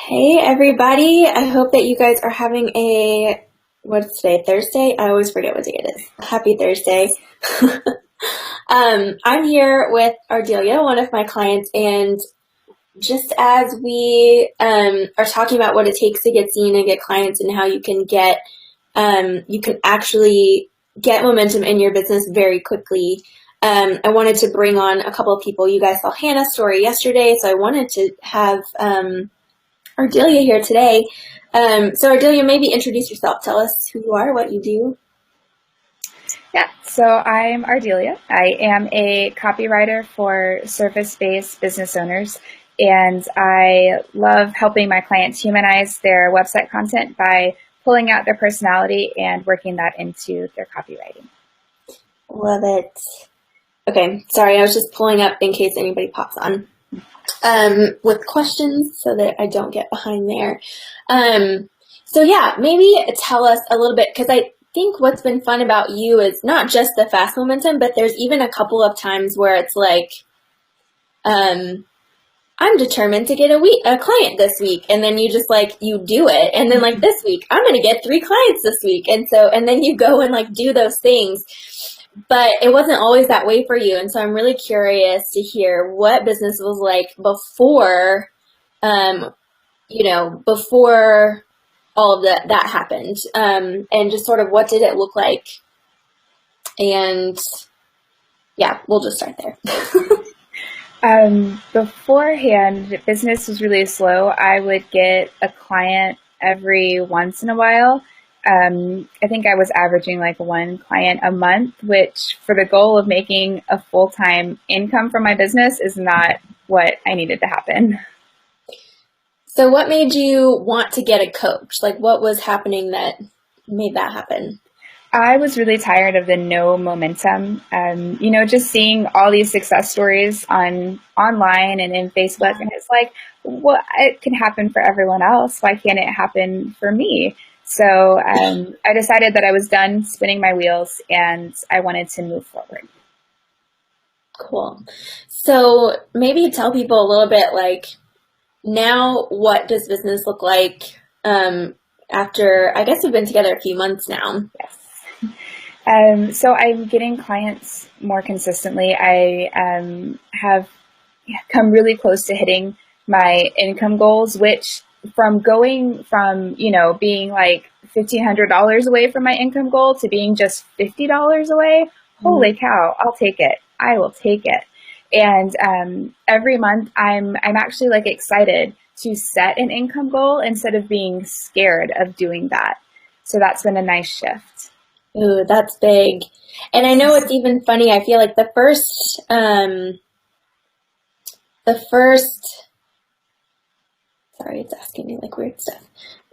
Hey everybody, I hope that you guys are having what's today, Thursday? I always forget what day it is. Happy Thursday. I'm here with Ardelia, one of my clients, and just as we are talking about what it takes to get seen and get clients and how you can actually get momentum in your business very quickly. I wanted to bring on a couple of people. You guys saw Hannah's story yesterday, so I wanted to have Ardelia here today. So Ardelia, maybe introduce yourself. Tell us who you are, what you do. Yeah, so I'm Ardelia. I am a copywriter for service-based business owners, and I love helping my clients humanize their website content by pulling out their personality and working that into their copywriting. Love it. Okay, sorry, I was just pulling up in case anybody pops on with questions so that I don't get behind there. So yeah, maybe tell us a little bit, because I think what's been fun about you is not just the fast momentum, but there's even a couple of times where it's like, I'm determined to get a client this week, and then you just you do it, and then like this week I'm gonna get 3 clients this week, and then you go and do those things. But it wasn't always that way for you, and so I'm really curious to hear what business was like before, before all of that happened, and just sort of what did it look like, and yeah, we'll just start there. Beforehand, business was really slow. I would get a client every once in a while. I think I was averaging like 1 client a month, which for the goal of making a full-time income from my business is not what I needed to happen. So what made you want to get a coach? Like, what was happening that made that happen? I was really tired of the no momentum. Just seeing all these success stories online and in Facebook, and it's like, well, it can happen for everyone else. Why can't it happen for me? So I decided that I was done spinning my wheels and I wanted to move forward. Cool. So maybe tell people a little bit, like, now what does business look like after, I guess we've been together a few months now. Yes. So I'm getting clients more consistently. I have come really close to hitting my income goals, which from going from, being like $1,500 away from my income goal to being just $50 away, holy cow, I'll take it. I will take it. And every month I'm actually excited to set an income goal instead of being scared of doing that. So that's been a nice shift. Ooh, that's big. And I know it's even funny. I feel like the first, sorry, it's asking me like weird stuff.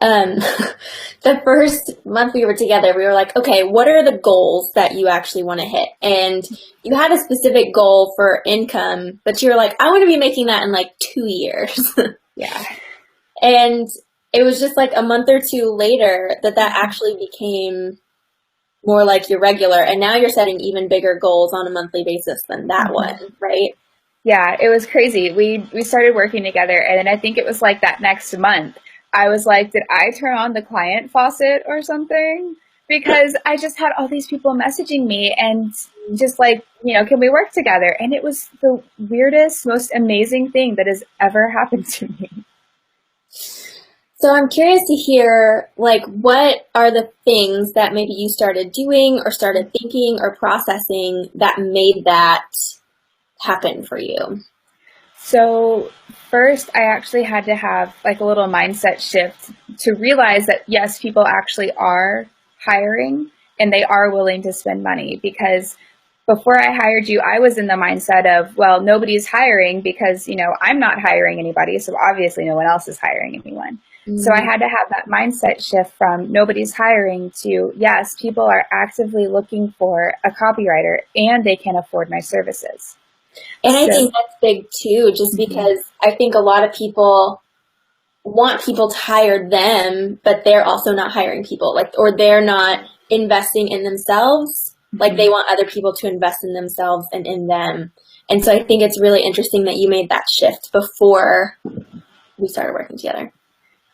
The first month we were together, we were like, okay, what are the goals that you actually want to hit? And you had a specific goal for income, but you were like, I want to be making that in like 2 years. Yeah. And it was just like a month or 2 later that actually became more like your regular, and now you're setting even bigger goals on a monthly basis than that one, right? Yeah, it was crazy. We started working together, and then I think it was like that next month, I was like, did I turn on the client faucet or something? Because I just had all these people messaging me and just can we work together? And it was the weirdest, most amazing thing that has ever happened to me. So I'm curious to hear, what are the things that maybe you started doing or started thinking or processing that made that happen for you? So first, I actually had to have a little mindset shift to realize that, yes, people actually are hiring and they are willing to spend money, because before I hired you, I was in the mindset of, well, nobody's hiring because, I'm not hiring anybody. So obviously no one else is hiring anyone. So I had to have that mindset shift from nobody's hiring to, yes, people are actively looking for a copywriter and they can afford my services. And I think that's big too, just because I think a lot of people want people to hire them, but they're also not hiring people, or they're not investing in themselves. Like they want other people to invest in themselves and in them. And so I think it's really interesting that you made that shift before we started working together.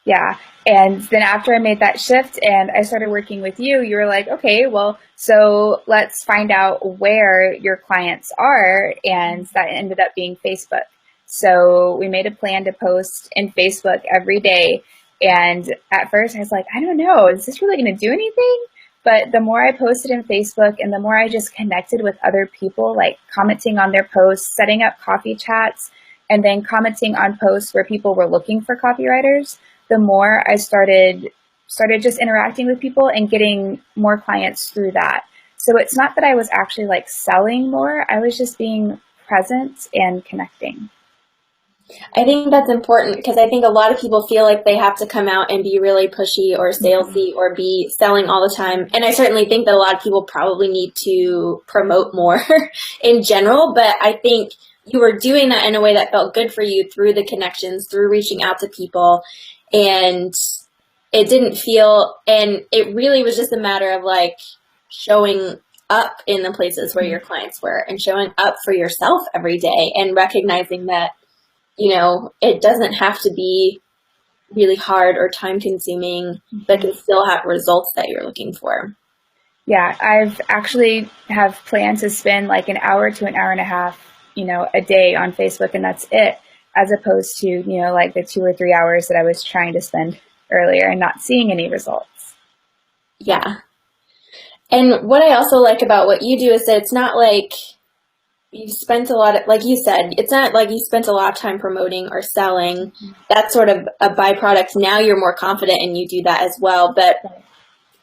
Yeah. And then after I made that shift and I started working with you, you were like, okay, well, so let's find out where your clients are. And that ended up being Facebook. So we made a plan to post in Facebook every day. And at first I was like, I don't know, is this really going to do anything? But the more I posted in Facebook and the more I just connected with other people, like commenting on their posts, setting up coffee chats, and then commenting on posts where people were looking for copywriters, the more I started just interacting with people and getting more clients through that. So it's not that I was actually like selling more, I was just being present and connecting. I think that's important because I think a lot of people feel like they have to come out and be really pushy or salesy or be selling all the time. And I certainly think that a lot of people probably need to promote more in general, but I think you were doing that in a way that felt good for you through the connections, through reaching out to people. And it didn't feel, and it really was just a matter of like showing up in the places where your clients were and showing up for yourself every day and recognizing that, you know, it doesn't have to be really hard or time consuming, but can still have results that you're looking for. Yeah, I've actually have planned to spend like an hour to an hour and a half, you know, a day on Facebook, and that's it, as opposed to, you know, like the 2 or 3 hours that I was trying to spend earlier and not seeing any results. Yeah. And what I also like about what you do is that it's not like you spent a lot of, like you said, it's not like you spent a lot of time promoting or selling. That's sort of a byproduct. Now you're more confident and you do that as well. But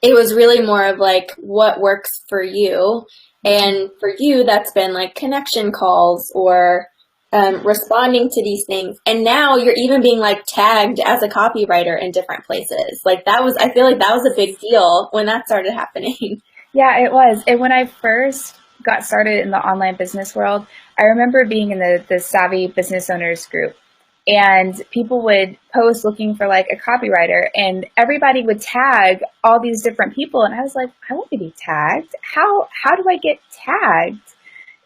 it was really more of like what works for you. And for you, that's been like connection calls or responding to these things. And now you're even being like tagged as a copywriter in different places. Like that was, I feel like that was a big deal when that started happening. Yeah, it was. And when I first got started in the online business world, I remember being in the Savvy Business Owners group, and people would post looking for like a copywriter, and everybody would tag all these different people. And I was like, I want to be tagged. How do I get tagged?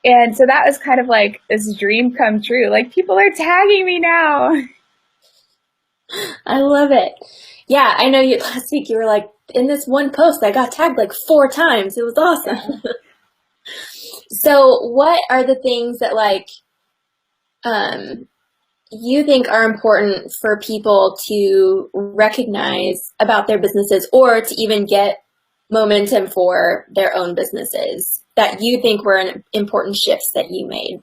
And so that was kind of like this dream come true. Like, people are tagging me now. I love it. Yeah, I know you last week you were like, in this one post, I got tagged like 4 times. It was awesome. So what are the things that like you think are important for people to recognize about their businesses or to even get momentum for their own businesses that you think were important shifts that you made?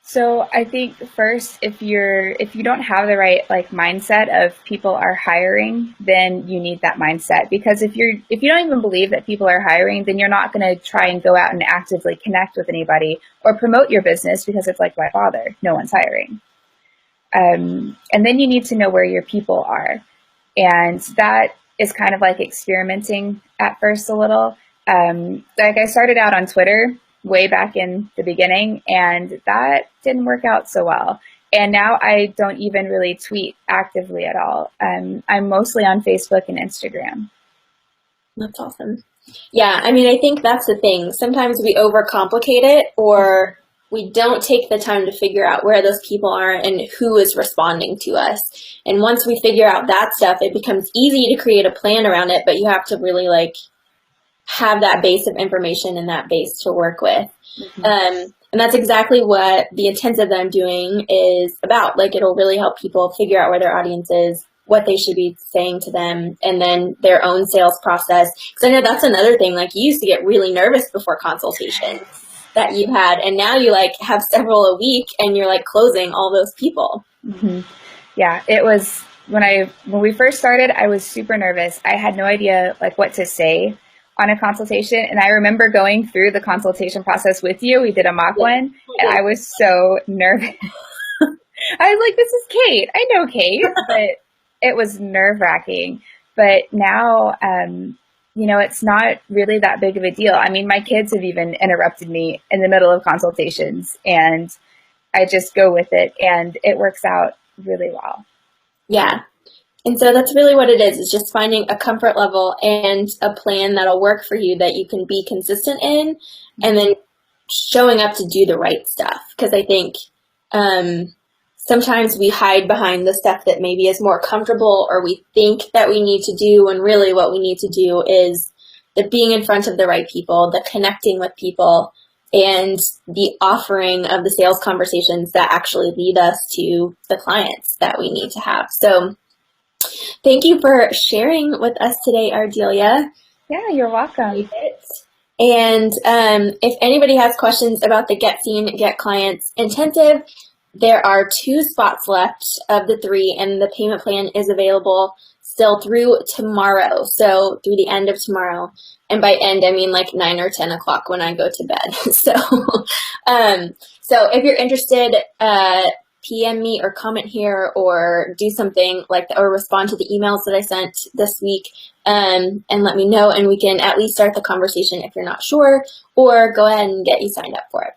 So I think first, if you don't have the right like mindset of people are hiring, then you need that mindset, because if you don't even believe that people are hiring, then you're not going to try and go out and actively connect with anybody or promote your business, because it's like, why bother? No one's hiring. And then you need to know where your people are, and that is kind of like experimenting at first a little. Like, I started out on Twitter way back in the beginning, and that didn't work out so well. And now I don't even really tweet actively at all. I'm mostly on Facebook and Instagram. That's awesome. Yeah, I mean, I think that's the thing. Sometimes we overcomplicate it, or we don't take the time to figure out where those people are and who is responding to us. And once we figure out that stuff, it becomes easy to create a plan around it, but you have to really like have that base of information and that base to work with. And that's exactly what the intensive that I'm doing is about. Like, it'll really help people figure out where their audience is, what they should be saying to them, and then their own sales process. Because I know that's another thing. Like, you used to get really nervous before consultations that you've had, and now you like have several a week and you're like closing all those people. Mm-hmm. Yeah, it was when we first started, I was super nervous. I had no idea like what to say on a consultation. And I remember going through the consultation process with you. We did a mock one, and I was so nervous. I was like, this is Kate. I know Kate, but it was nerve-wracking. But now, you know, it's not really that big of a deal. I mean, my kids have even interrupted me in the middle of consultations, and I just go with it, and it works out really well. Yeah. And so that's really what it is just finding a comfort level and a plan that'll work for you that you can be consistent in, and then showing up to do the right stuff. Because I think sometimes we hide behind the stuff that maybe is more comfortable or we think that we need to do, and really what we need to do is the being in front of the right people, the connecting with people, and the offering of the sales conversations that actually lead us to the clients that we need to have. So thank you for sharing with us today, Ardelia. Yeah, you're welcome. And if anybody has questions about the Get Seen, Get Clients intensive, there are 2 spots left of the 3, and the payment plan is available still through tomorrow. So through the end of tomorrow. And by end, I mean like 9 or 10 o'clock when I go to bed. So if you're interested, PM me or comment here or do something like that, or respond to the emails that I sent this week, and let me know, and we can at least start the conversation if you're not sure, or go ahead and get you signed up for it.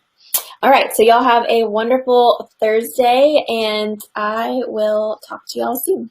All right, so y'all have a wonderful Thursday, and I will talk to y'all soon.